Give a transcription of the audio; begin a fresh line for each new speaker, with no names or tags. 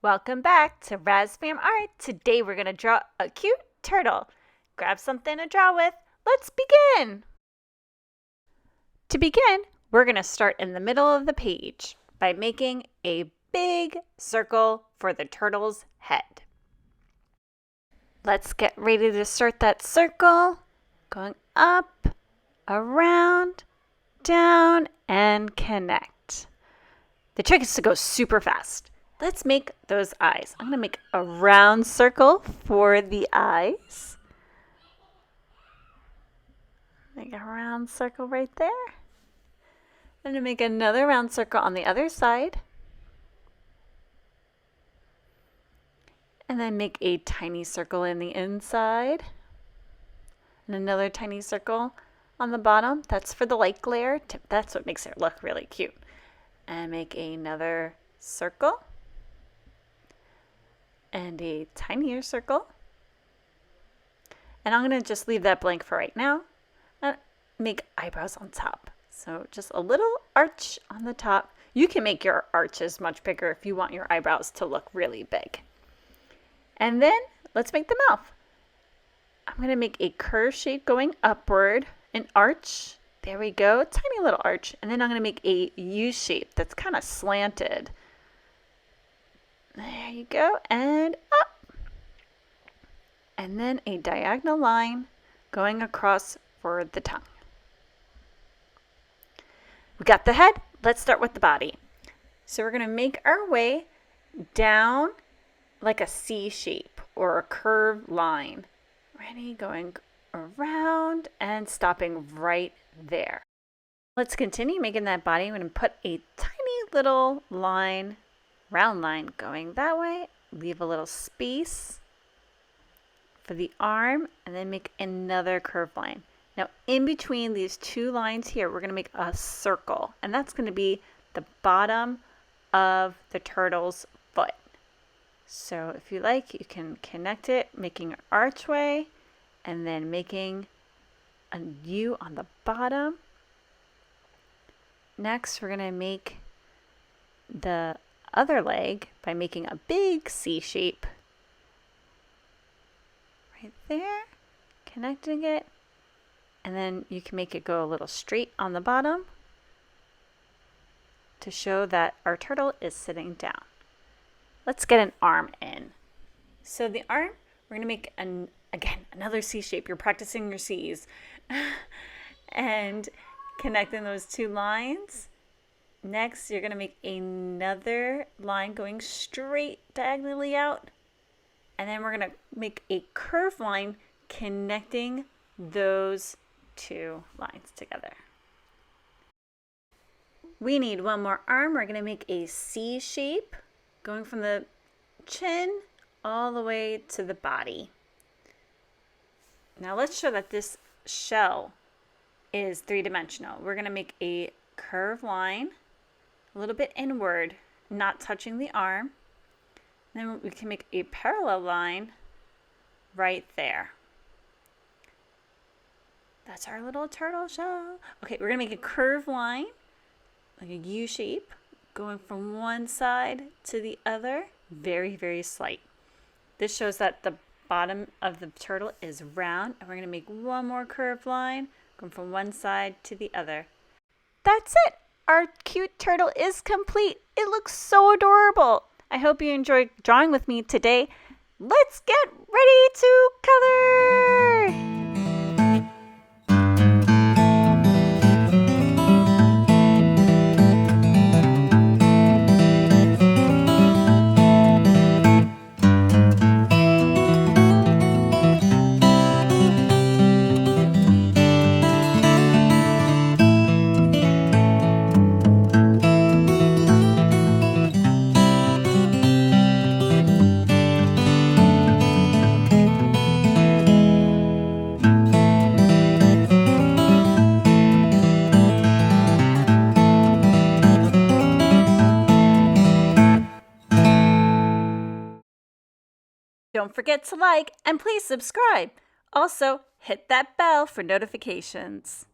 Welcome back to RazFamArt. Today we're going to draw a cute turtle. Grab something to draw with. Let's begin! To begin, we're going to start in the middle of the page by making a big circle for the turtle's head. Let's get ready to start that circle, going up, around, down, and connect. The trick is to go super fast. Let's make those eyes. I'm going to make a round circle for the eyes. Make a round circle right there. I'm going to make another round circle on the other side. And then make a tiny circle in the inside. And another tiny circle on the bottom. That's for the light glare. That's what makes it look really cute. And make another circle. And a tinier circle. And I'm going to just leave that blank for right now. Make eyebrows on top. So just a little arch on the top. You can make your arches much bigger if you want your eyebrows to look really big. And then let's make the mouth. I'm going to make a curve shape going upward, an arch. There we go, tiny little arch. And then I'm going to make a U shape that's kind of slanted. There you go, and up. And then a diagonal line going across for the tongue. We got the head. Let's start with the body. So we're going to make our way down like a C shape or a curved line. Ready? Going around and stopping right there. Let's continue making that body. I'm going to put a tiny little line, round line going that way. Leave a little space for the arm and then make another curved line. Now in between these two lines here, we're going to make a circle, and that's going to be the bottom of the turtle's foot. So if you like, you can connect it, making an archway, and then making a U on the bottom. Next, we're going to make the other leg by making a big C shape right there, connecting it, and then you can make it go a little straight on the bottom to show that our turtle is sitting down. Let's get an arm in. So the arm, we're going to make, again, another C shape. You're practicing your C's. And connecting those two lines. Next, you're going to make another line going straight diagonally out. And then we're going to make a curved line connecting those two lines together. We need one more arm. We're going to make a C shape going from the chin all the way to the body. Now let's show that this shell is three-dimensional. We're going to make a curved line a little bit inward, not touching the arm. Then we can make a parallel line right there. That's our little turtle shell. Okay, we're going to make a curved line, like a U shape, going from one side to the other, very, very slight. This shows that the bottom of the turtle is round, and we're going to make one more curved line, going from one side to the other. That's it! Our cute turtle is complete. It looks so adorable. I hope you enjoyed drawing with me today. Let's get ready to color! Don't forget to like and please subscribe. Also, hit that bell for notifications.